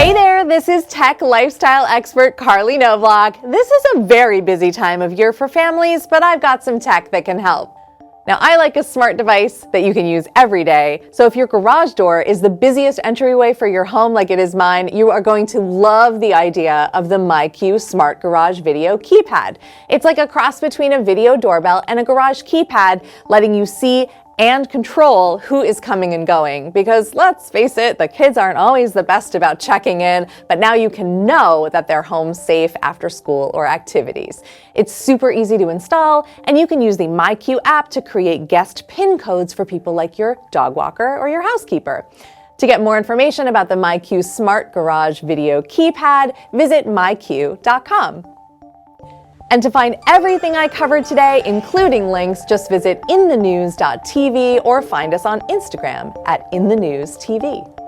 Hey there, this is tech lifestyle expert Carly Novak. This is a very busy time of year for families, but I've got some tech that can help. Now, I like a smart device that you can use every day, so if your garage door is the busiest entryway for your home like it is mine, you are going to love the idea of the myQ Smart Garage Video Keypad. It's like a cross between a video doorbell and a garage keypad, letting you see and control who is coming and going. Because let's face it, the kids aren't always the best about checking in, but now you can know that they're home safe after school or activities. It's super easy to install, and you can use the myQ app to create guest PIN codes for people like your dog walker or your housekeeper. To get more information about the myQ Smart Garage Video Keypad, visit myQ.com. And to find everything I covered today, including links, just visit inthenews.tv or find us on Instagram at inthenewstv.